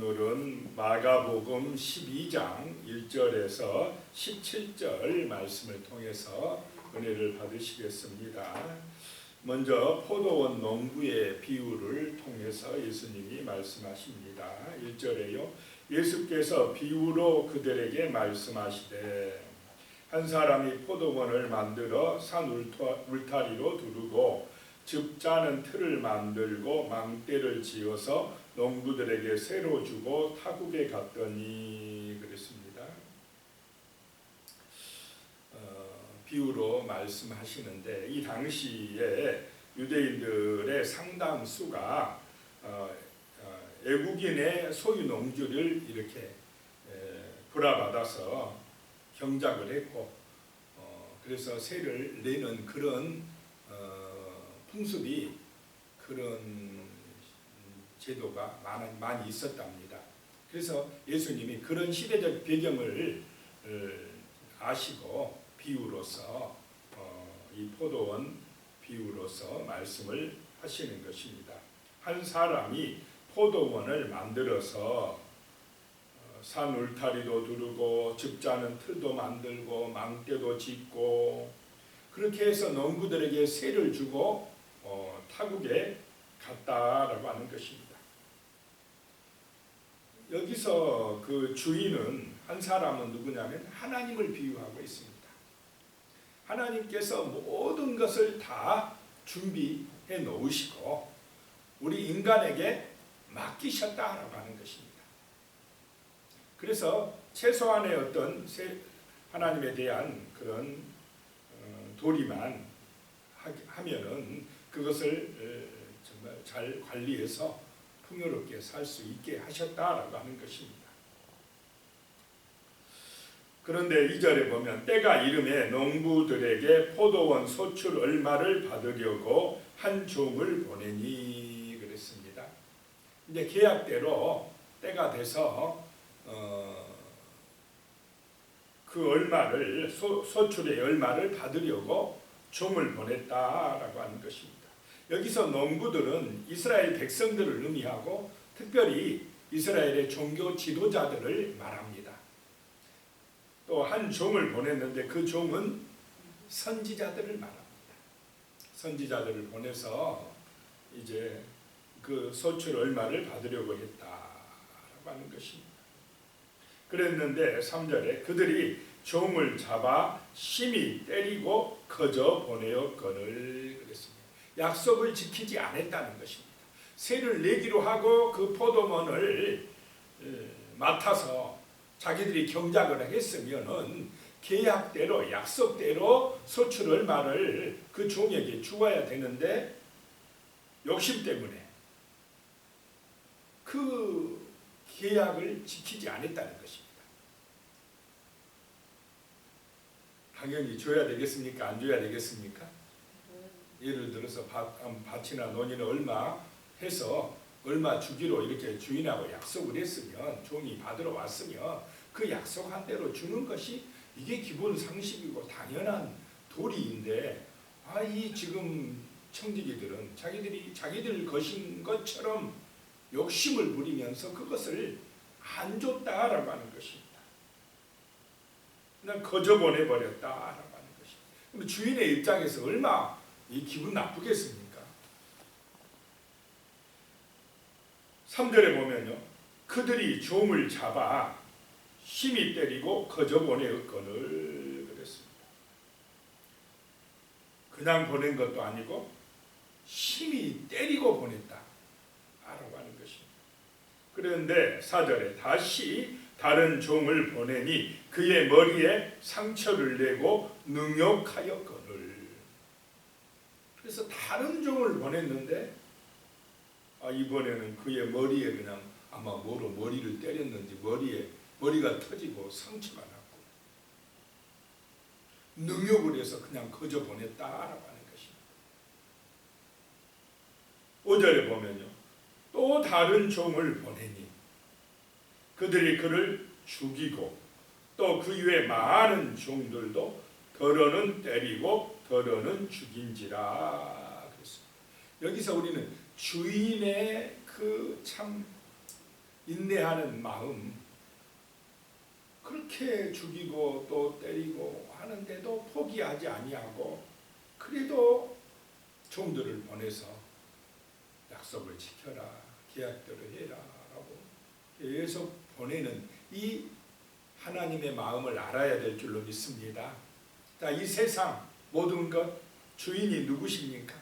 오늘은 마가복음 12장 1절에서 17절 말씀을 통해서 은혜를 받으시겠습니다. 먼저 포도원 농부의 비유를 통해서 예수님이 말씀하십니다. 1절에요. 예수께서 비유로 그들에게 말씀하시되 한 사람이 포도원을 만들어 산 울타리로 두르고 즙 짜는 틀을 만들고 망대를 지어서 농부들에게 새로 주고 타국에 갔더니 그랬습니다. 비유로 말씀하시는데 이 당시에 유대인들의 상당수가 외국인의 소유 농지를 이렇게 불화받아서 경작을 했고 그래서 세를 내는 그런 풍습이 그런 제도가 많이 있었답니다. 그래서 예수님이 그런 시대적 배경을 아시고 비유로서 이 포도원 비유로서 말씀을 하시는 것입니다. 한 사람이 포도원을 만들어서 산 울타리도 두르고 즙 짜는 틀도 만들고 망대도 짓고 그렇게 해서 농부들에게 세를 주고 타국에 갔다라고 하는 것입니다. 여기서 그 주인은 한 사람은 누구냐면 하나님을 비유하고 있습니다. 하나님께서 모든 것을 다 준비해 놓으시고 우리 인간에게 맡기셨다라고 하는 것입니다. 그래서 최소한의 어떤 하나님에 대한 그런 도리만 하면은 그것을 정말 잘 관리해서 풍요롭게 살 수 있게 하셨다라고 하는 것입니다. 그런데 2절에 보면 때가 이름에 농부들에게 포도원 소출 얼마를 받으려고 한 종을 보내니 그랬습니다. 이제 계약대로 때가 돼서 그 얼마를 소출의 얼마를 받으려고 종을 보냈다라고 하는 것입니다. 여기서 농부들은 이스라엘 백성들을 의미하고 특별히 이스라엘의 종교 지도자들을 말합니다. 또 한 종을 보냈는데 그 종은 선지자들을 말합니다. 선지자들을 보내서 이제 그 소출 얼마를 받으려고 했다라고 하는 것입니다. 그랬는데 3절에 그들이 종을 잡아 심히 때리고 거저 보내었거늘 그랬습니다. 약속을 지키지 않았다는 것입니다. 세를 내기로 하고 그 포도원을 맡아서 자기들이 경작을 했으면은 계약대로 약속대로 소출 얼마를 그 종에게 주어야 되는데 욕심 때문에 그 계약을 지키지 않았다는 것입니다. 당연히 줘야 되겠습니까? 안 줘야 되겠습니까? 예를 들어서 밭이나 논이나 얼마 해서 얼마 주기로 이렇게 주인하고 약속을 했으면 종이 받으러 왔으면 그 약속한 대로 주는 것이 이게 기본 상식이고 당연한 도리인데 이 지금 청지기들은 자기들 것인 것처럼 욕심을 부리면서 그것을 안 줬다라고 하는 것입니다. 그냥 거저 보내버렸다라고 하는 것입니다. 그럼 주인의 입장에서 얼마 이 기분 나쁘겠습니까? 3절에 보면요. 그들이 종을 잡아 심히 때리고 거저 보내었거늘 그랬습니다. 그냥 보낸 것도 아니고 심히 때리고 보냈다 라고 하는 것입니다. 그런데 4절에 다시 다른 종을 보내니 그의 머리에 상처를 내고 능욕하였거늘. 그래서 다른 종을 보냈는데 이번에는 그의 머리에 그냥 아마 뭐로 머리를 때렸는지 머리가 터지고 상처가 났고 능욕을 해서 그냥 거저 보냈다라고 하는 것입니다. 5절에 보면요. 또 다른 종을 보내니 그들이 그를 죽이고 또 그 위에 많은 종들도 더러는 때리고 더러는 죽인지라 그랬습니다. 여기서 우리는 주인의 그 참 인내하는 마음, 그렇게 죽이고 또 때리고 하는데도 포기하지 아니하고 그래도 종들을 보내서 약속을 지켜라, 계약대로 해라 라고 계속 보내는 이 하나님의 마음을 알아야 될 줄로 믿습니다. 자, 이 세상 모든 것 주인이 누구십니까?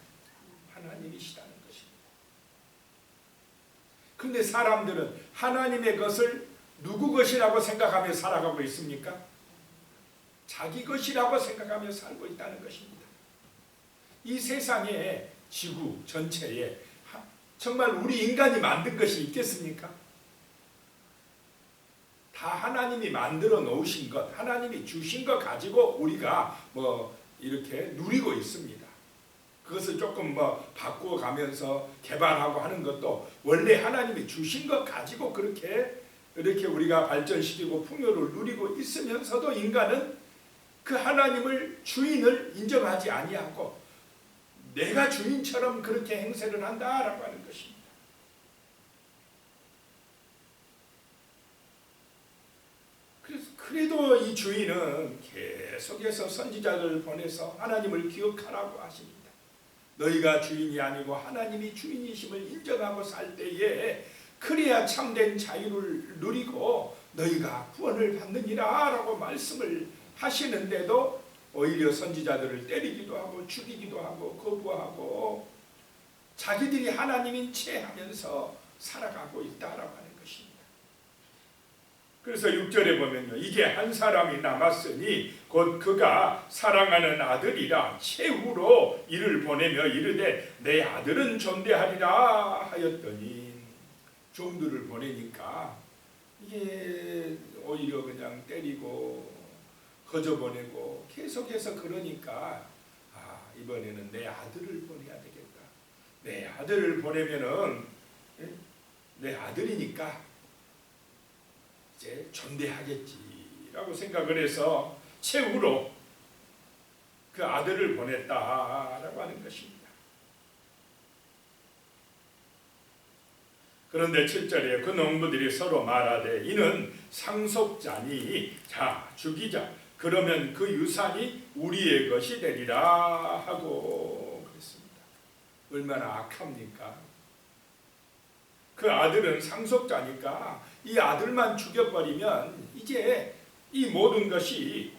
하나님이시라는 것입니다. 그런데 사람들은 하나님의 것을 누구 것이라고 생각하며 살아가고 있습니까? 자기 것이라고 생각하며 살고 있다는 것입니다. 이 세상의 지구 전체에 정말 우리 인간이 만든 것이 있겠습니까? 다 하나님이 만들어 놓으신 것, 하나님이 주신 것 가지고 우리가 이렇게 누리고 있습니다. 그것을 조금 바꾸어 가면서 개발하고 하는 것도 원래 하나님이 주신 것 가지고 이렇게 우리가 발전시키고 풍요를 누리고 있으면서도 인간은 그 하나님을 주인을 인정하지 아니하고 내가 주인처럼 그렇게 행세를 한다라고 하는 것입니다. 그래도 이 주인은 계속해서 선지자들을 보내서 하나님을 기억하라고 하십니다. 너희가 주인이 아니고 하나님이 주인이심을 인정하고 살 때에 그래야 참된 자유를 누리고 너희가 구원을 받느니라 라고 말씀을 하시는데도 오히려 선지자들을 때리기도 하고 죽이기도 하고 거부하고 자기들이 하나님인 채 하면서 살아가고 있다라고 하는 것입니다. 그래서 6절에 보면요, 이게 한 사람이 남았으니 곧 그가 사랑하는 아들이라 최후로 이를 보내며 이르되 내 아들은 존대하리라 하였더니 종들을 보내니까 이게 오히려 그냥 때리고 거저보내고 계속해서 그러니까 이번에는 내 아들을 보내야 되겠다. 내 아들을 보내면은 내 아들이니까 이제 존대하겠지라고 생각을 해서 최후로 그 아들을 보냈다라고 하는 것입니다. 그런데 7절에 그 농부들이 서로 말하되 이는 상속자니 자 죽이자 그러면 그 유산이 우리의 것이 되리라 하고 그랬습니다. 얼마나 악합니까? 그 아들은 상속자니까 이 아들만 죽여버리면 이제 이 모든 것이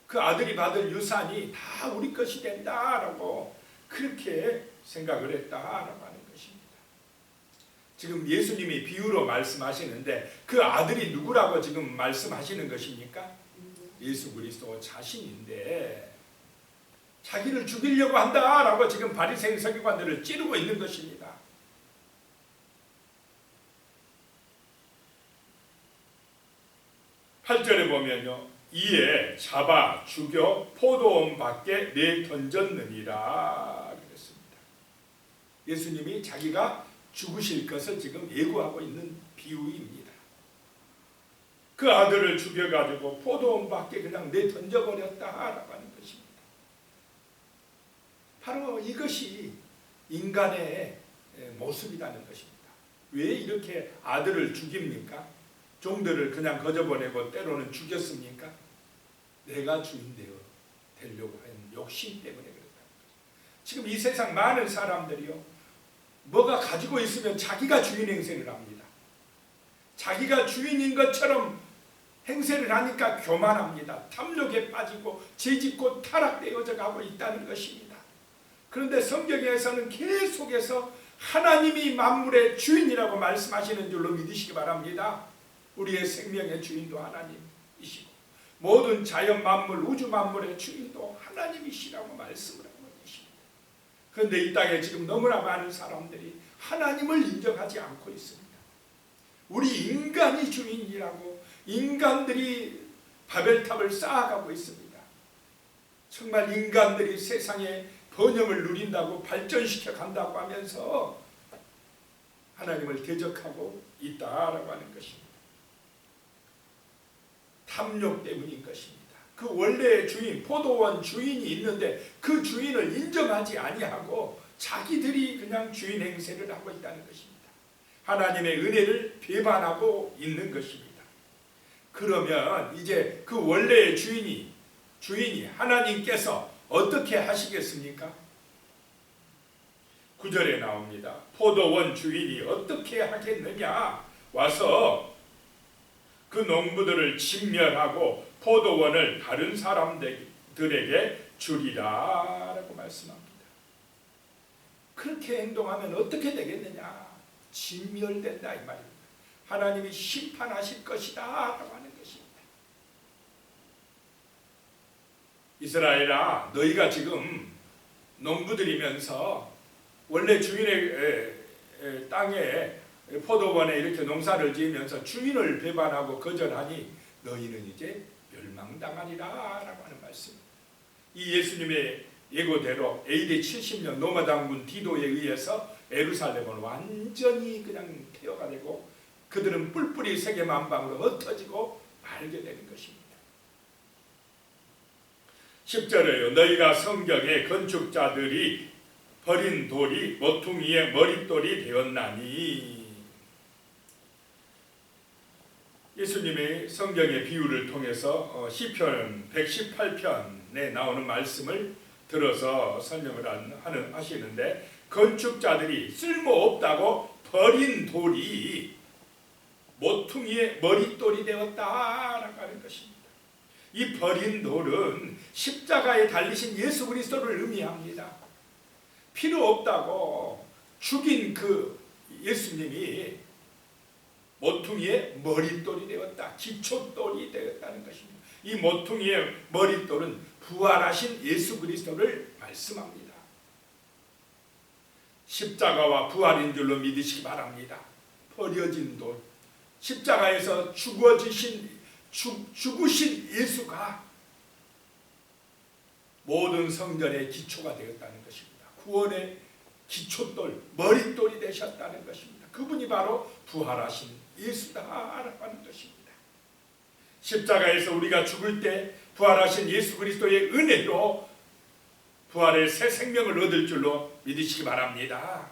그 아들이 받을 유산이 다 우리 것이 된다라고 그렇게 생각을 했다라고 하는 것입니다. 지금 예수님이 비유로 말씀하시는데 그 아들이 누구라고 지금 말씀하시는 것입니까? 예수 그리스도 자신인데 자기를 죽이려고 한다라고 지금 바리새인 서기관들을 찌르고 있는 것입니다. (8절에) 보면요, 이에 잡아 죽여 포도원 밖에 내던졌느니라 그랬습니다. 예수님이 자기가 죽으실 것을 지금 예고하고 있는 비유입니다. 그 아들을 죽여가지고 포도원 밖에 그냥 내던져버렸다라고 하는 것입니다. 바로 이것이 인간의 모습이라는 것입니다. 왜 이렇게 아들을 죽입니까? 종들을 그냥 거저보내고 때로는 죽였습니까? 내가 주인 되려고 하는 욕심 때문에 그렇다. 지금 이 세상 많은 사람들이요, 뭐가 가지고 있으면 자기가 주인 행세를 합니다. 자기가 주인인 것처럼 행세를 하니까 교만합니다. 탐욕에 빠지고 죄짓고 타락되어져 가고 있다는 것입니다. 그런데 성경에서는 계속해서 하나님이 만물의 주인이라고 말씀하시는 줄로 믿으시기 바랍니다. 우리의 생명의 주인도 하나님이시고 모든 자연 만물, 우주 만물의 주인도 하나님이시라고 말씀을 하고 계십니다. 그런데 이 땅에 지금 너무나 많은 사람들이 하나님을 인정하지 않고 있습니다. 우리 인간이 주인이라고 인간들이 바벨탑을 쌓아가고 있습니다. 정말 인간들이 세상에 번영을 누린다고 발전시켜 간다고 하면서 하나님을 대적하고 있다라고 하는 것입니다. 탐욕 때문인 것입니다. 그 원래의 주인, 포도원 주인이 있는데 그 주인을 인정하지 아니하고 자기들이 그냥 주인 행세를 하고 있다는 것입니다. 하나님의 은혜를 배반하고 있는 것입니다. 그러면 이제 그 원래의 주인이 하나님께서 어떻게 하시겠습니까? 9절에 나옵니다. 포도원 주인이 어떻게 하겠느냐? 와서 그 농부들을 진멸하고 포도원을 다른 사람들에게 주리라 라고 말씀합니다. 그렇게 행동하면 어떻게 되겠느냐? 진멸된다 이 말입니다. 하나님이 심판하실 것이다 라고 하는 것입니다. 이스라엘아, 너희가 지금 농부들이면서 원래 주인의 땅에 포도원에 이렇게 농사를 지으면서 주인을 배반하고 거절하니 너희는 이제 멸망당하리라 라고 하는 말씀입니다. 이 예수님의 예고대로 AD 70년 로마 장군 디도에 의해서 예루살렘은 완전히 그냥 폐허가 되고 그들은 뿔뿔이 세계만방으로 흩어지고 말게 되는 것입니다. 10절에요. 너희가 성경에 건축자들이 버린 돌이 모퉁이의 머릿돌이 되었나니. 예수님의 성경의 비유를 통해서 시편 118편에 나오는 말씀을 들어서 설명을 하시는데, 건축자들이 쓸모없다고 버린 돌이 모퉁이의 머릿돌이 되었다라고 하는 것입니다. 이 버린 돌은 십자가에 달리신 예수 그리스도를 의미합니다. 필요 없다고 죽인 그 예수님이 모퉁이의 머릿돌이 되었다, 기초돌이 되었다는 것입니다. 이 모퉁이의 머릿돌은 부활하신 예수 그리스도를 말씀합니다. 십자가와 부활인 줄로 믿으시기 바랍니다. 버려진 돌, 십자가에서 죽으신 예수가 모든 성전의 기초가 되었다는 것입니다. 구원의 기초돌, 머릿돌이 되셨다는 것입니다. 그분이 바로 부활하신 예수다라고 하는 것입니다. 십자가에서 우리가 죽을 때 부활하신 예수 그리스도의 은혜로 부활의 새 생명을 얻을 줄로 믿으시기 바랍니다.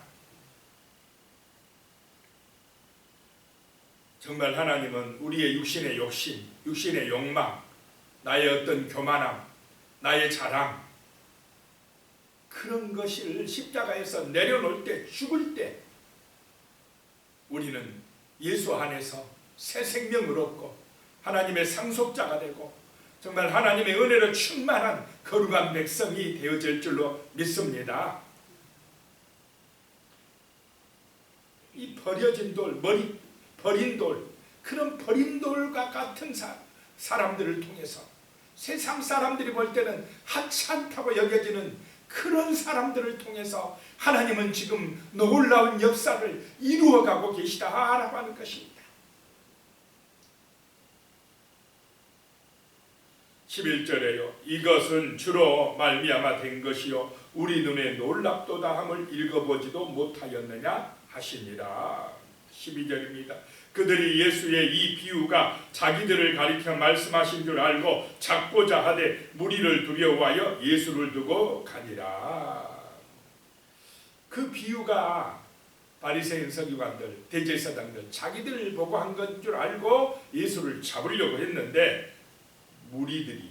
정말 하나님은 우리의 육신의 욕심, 육신의 욕망, 나의 어떤 교만함, 나의 자랑, 그런 것을 십자가에서 내려놓을 때, 죽을 때 우리는 예수 안에서 새 생명을 얻고 하나님의 상속자가 되고 정말 하나님의 은혜로 충만한 거룩한 백성이 되어질 줄로 믿습니다. 이 버려진 돌, 버린 돌, 그런 버린 돌과 같은 사람들을 통해서 세상 사람들이 볼 때는 하찮다고 여겨지는 그런 사람들을 통해서 하나님은 지금 놀라운 역사를 이루어가고 계시다라고 하는 것입니다. 11절에요. 이것은 주로 말미암아 된 것이요 우리 눈에 놀랍도다 함을 읽어보지도 못하였느냐 하시니라. 12절입니다. 그들이 예수의 이 비유가 자기들을 가리켜 말씀하신 줄 알고 잡고자 하되 무리를 두려워하여 예수를 두고 가니라. 그 비유가 바리새인 서기관들, 대제사장들 자기들을 보고 한 건 줄 알고 예수를 잡으려고 했는데 무리들이,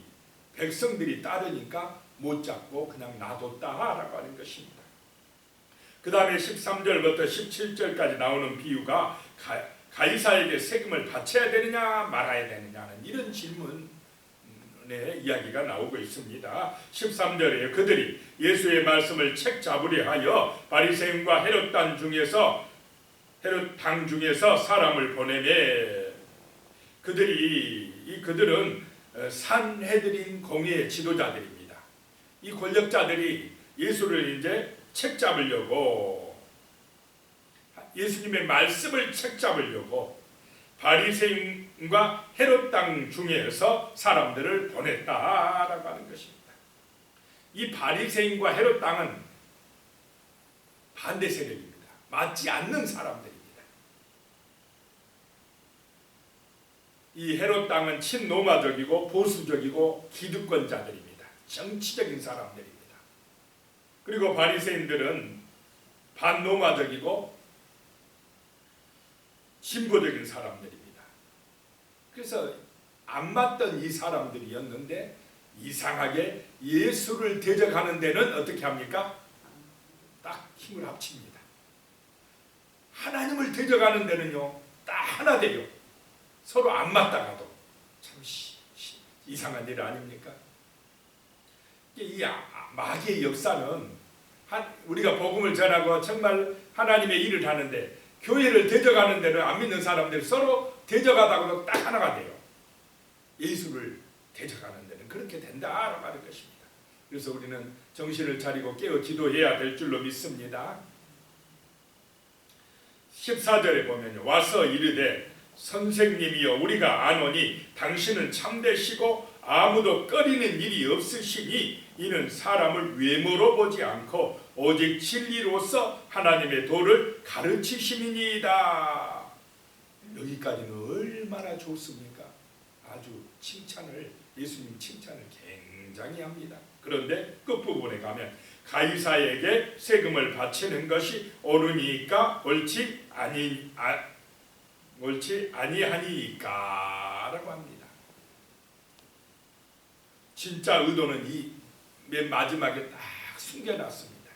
백성들이 따르니까 못 잡고 그냥 놔뒀다라고 하는 것입니다. 그 다음에 13절부터 17절까지 나오는 비유가 가이사에게 세금을 바쳐야 되느냐 말아야 되느냐는 이런 질문의 이야기가 나오고 있습니다. 13절에 그들이 예수의 말씀을 책 잡으려 하여 바리새인과 헤롯 당 중에서 사람을 보내매 그들은 산헤드린 공회의 지도자들입니다. 이 권력자들이 예수를 이제 책 잡으려고, 예수님의 말씀을 책 잡으려고 바리새인과 헤롯 당 중에서 사람들을 보냈다라고 하는 것입니다. 이 바리새인과 헤롯 당은 반대 세력입니다. 맞지 않는 사람들입니다. 이 헤롯 당은 친로마적이고 보수적이고 기득권자들입니다. 정치적인 사람들입니다. 그리고 바리새인들은 반로마적이고 진보적인 사람들입니다. 그래서 안 맞던 이 사람들이었는데 이상하게 예수를 대적하는 데는 어떻게 합니까? 딱 힘을 합칩니다. 하나님을 대적하는 데는요, 딱 하나 돼요. 서로 안 맞다가도. 참 이상한 일 아닙니까? 이 마귀의 역사는 우리가 복음을 전하고 정말 하나님의 일을 하는데 교회를 대적하는 데는 안 믿는 사람들 서로 대적하다고도 딱 하나가 돼요. 예수를 대적하는 데는 그렇게 된다라고 하는 것입니다. 그래서 우리는 정신을 차리고 깨어 기도해야 될 줄로 믿습니다. 14절에 보면 와서 이르되 선생님이여 우리가 아노니 당신은 참되시고 아무도 꺼리는 일이 없으시니 이는 사람을 외모로 보지 않고 오직 진리로서 하나님의 도를 가르치심이니이다. 여기까지는 얼마나 좋습니까? 아주 예수님 칭찬을 굉장히 합니다. 그런데 끝부분에 가면 가이사에게 세금을 바치는 것이 옳으니까 옳지 아니하니까 라고 합니다. 진짜 의도는 이 맨 마지막에 딱 숨겨놨습니다.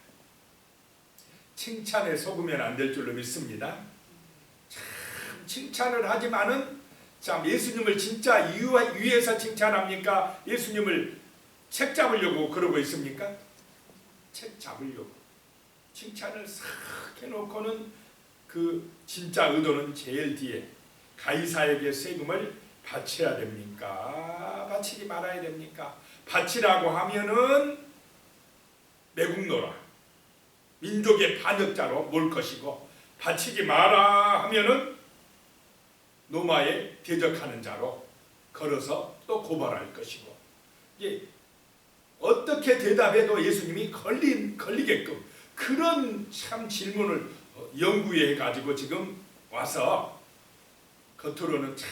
칭찬에 속으면 안 될 줄로 믿습니다. 참 칭찬을 하지만은 참 예수님을 진짜 위에서 칭찬합니까? 예수님을 책 잡으려고 그러고 있습니까? 책 잡으려고 칭찬을 싹 해놓고는 그 진짜 의도는 제일 뒤에 가이사에게 세금을 바쳐야 됩니까? 바치지 말아야 됩니까? 바치라고 하면은 매국노라 민족의 반역자로 몰 것이고 바치지 마라 하면은 로마에 대적하는 자로 걸어서 또 고발할 것이고 이게 어떻게 대답해도 예수님이 걸리게끔 그런 참 질문을 연구해 가지고 지금 와서 겉으로는 참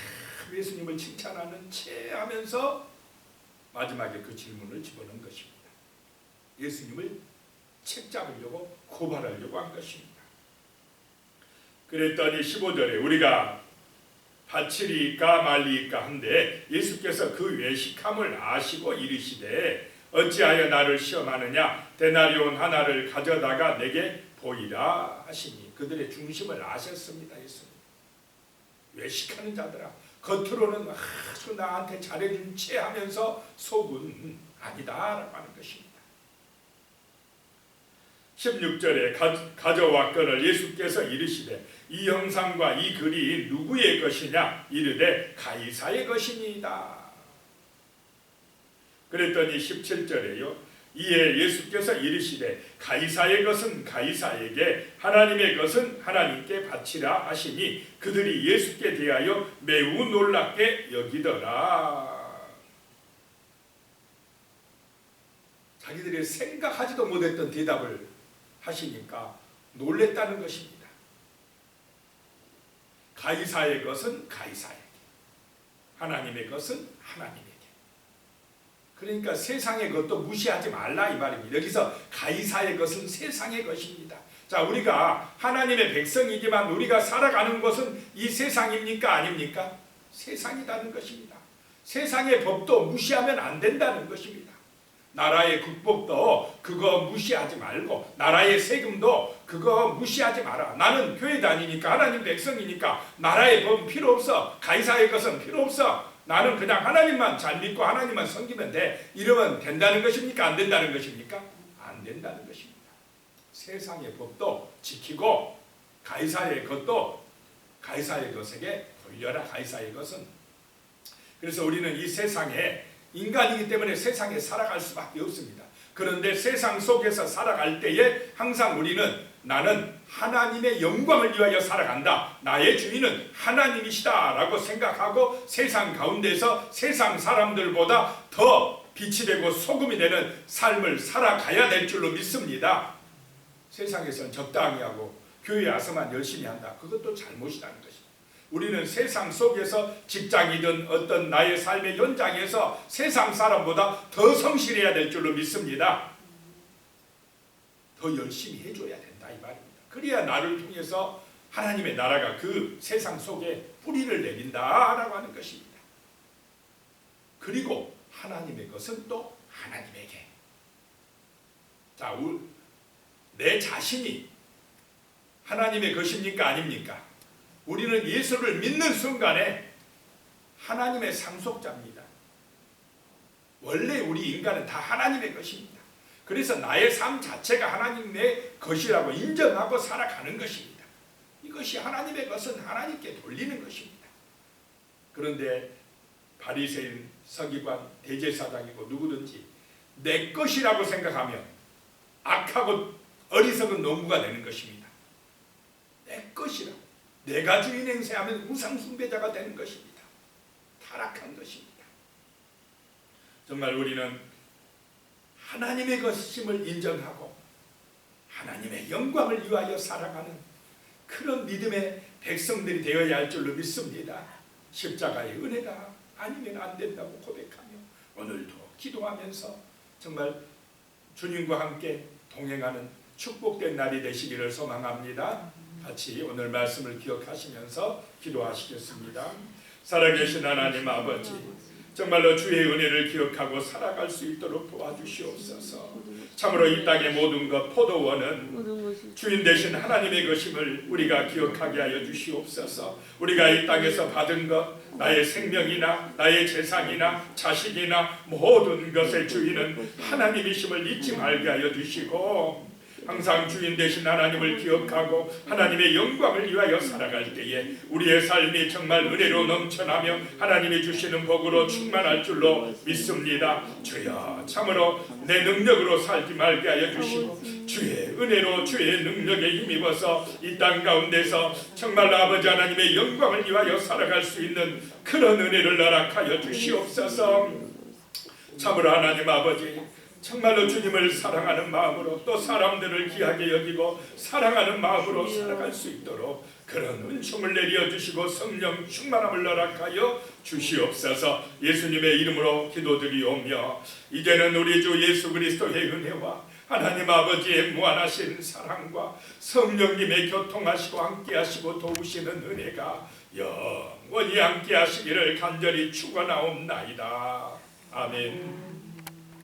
예수님을 칭찬하는 채 하면서 마지막에 그 질문을 집어넣은 것입니다. 예수님을 책 잡으려고 고발하려고 한 것입니다. 그랬더니 15절에 우리가 바치리까 말리까 한데 예수께서 그 외식함을 아시고 이르시되 어찌하여 나를 시험하느냐 데나리온 하나를 가져다가 내게 보이라 하시니 그들의 중심을 아셨습니다. 예수님 외식하는 자들아 겉으로는 아주 나한테 잘해준 채 하면서 속은 아니다라고 하는 것입니다. 16절에 가져왔거늘 예수께서 이르시되 이 형상과 이 글이 누구의 것이냐 이르되 가이사의 것이니이다. 그랬더니 17절에요. 이에 예수께서 이르시되 가이사의 것은 가이사에게 하나님의 것은 하나님께 바치라 하시니 그들이 예수께 대하여 매우 놀랍게 여기더라. 자기들이 생각하지도 못했던 대답을 하시니까 놀랬다는 것입니다. 가이사의 것은 가이사에게 하나님의 것은 하나님에게. 그러니까 세상의 것도 무시하지 말라 이 말입니다. 여기서 가이사의 것은 세상의 것입니다. 자, 우리가 하나님의 백성이지만 우리가 살아가는 것은 이 세상입니까? 아닙니까? 세상이라는 것입니다. 세상의 법도 무시하면 안 된다는 것입니다. 나라의 국법도 그거 무시하지 말고 나라의 세금도 그거 무시하지 마라. 나는 교회 다니니까 하나님 백성이니까 나라의 법은 필요 없어. 가이사의 것은 필요 없어. 나는 그냥 하나님만 잘 믿고 하나님만 섬기면 돼. 이러면 된다는 것입니까? 안 된다는 것입니까? 안 된다는 것입니다. 세상의 법도 지키고 가이사의 것도 가이사의 것에게 돌려라. 가이사의 것은. 그래서 우리는 이 세상에 인간이기 때문에 세상에 살아갈 수밖에 없습니다. 그런데 세상 속에서 살아갈 때에 항상 우리는 나는 하나님의 영광을 위하여 살아간다. 나의 주인은 하나님이시다 라고 생각하고 세상 가운데서 세상 사람들보다 더 빛이 되고 소금이 되는 삶을 살아가야 될 줄로 믿습니다. 세상에서는 적당히 하고 교회에 와서만 열심히 한다. 그것도 잘못이라는 것입니다. 우리는 세상 속에서 직장이든 어떤 나의 삶의 현장에서 세상 사람보다 더 성실해야 될 줄로 믿습니다. 더 열심히 해줘야 된다 이 말입니다. 그래야 나를 통해서 하나님의 나라가 그 세상 속에 뿌리를 내린다라고 하는 것입니다. 그리고 하나님의 것은 또 하나님에게. 자, 내 자신이 하나님의 것입니까? 아닙니까? 우리는 예수를 믿는 순간에 하나님의 상속자입니다. 원래 우리 인간은 다 하나님의 것입니다. 그래서 나의 삶 자체가 하나님의 것이라고 인정하고 살아가는 것입니다. 이것이 하나님의 것은 하나님께 돌리는 것입니다. 그런데 바리새인, 서기관, 대제사장이고 누구든지 내 것이라고 생각하면 악하고 어리석은 농부가 되는 것입니다. 내 것이라 내가 주인 행세하면 우상숭배자가 되는 것입니다. 타락한 것입니다. 정말 우리는 하나님의 것임을 인정하고 하나님의 영광을 위하여 살아가는 그런 믿음의 백성들이 되어야 할 줄로 믿습니다. 십자가의 은혜가 아니면 안 된다고 고백하며 오늘도 기도하면서 정말 주님과 함께 동행하는 축복된 날이 되시기를 소망합니다. 같이 오늘 말씀을 기억하시면서 기도하시겠습니다. 살아계신 하나님 아버지, 정말로 주의 은혜를 기억하고 살아갈 수 있도록 도와주시옵소서. 참으로 이 땅의 모든 것, 포도원은 주인 되신 하나님의 것임을 우리가 기억하게 하여 주시옵소서. 우리가 이 땅에서 받은 것, 나의 생명이나 나의 재산이나 자식이나 모든 것의 주인은 하나님이심을 잊지 말게 하여 주시고, 항상 주인 되신 하나님을 기억하고 하나님의 영광을 위하여 살아갈 때에 우리의 삶이 정말 은혜로 넘쳐나며 하나님이 주시는 복으로 충만할 줄로 믿습니다. 주여, 참으로 내 능력으로 살지 말게 하여 주시고 주의 은혜로 주의 능력에 힘입어서 이 땅 가운데서 정말 아버지 하나님의 영광을 위하여 살아갈 수 있는 그런 은혜를 허락하여 주시옵소서. 참으로 하나님 아버지, 정말로 주님을 사랑하는 마음으로 또 사람들을 귀하게 여기고 사랑하는 마음으로 살아갈 수 있도록 그런 은총을 내려주시고 성령 충만함을 허락하여 주시옵소서. 예수님의 이름으로 기도드리오며 이제는 우리 주 예수 그리스도의 은혜와 하나님 아버지의 무한하신 사랑과 성령님의 교통하시고 함께하시고 도우시는 은혜가 영원히 함께하시기를 간절히 축원하옵나이다. 아멘.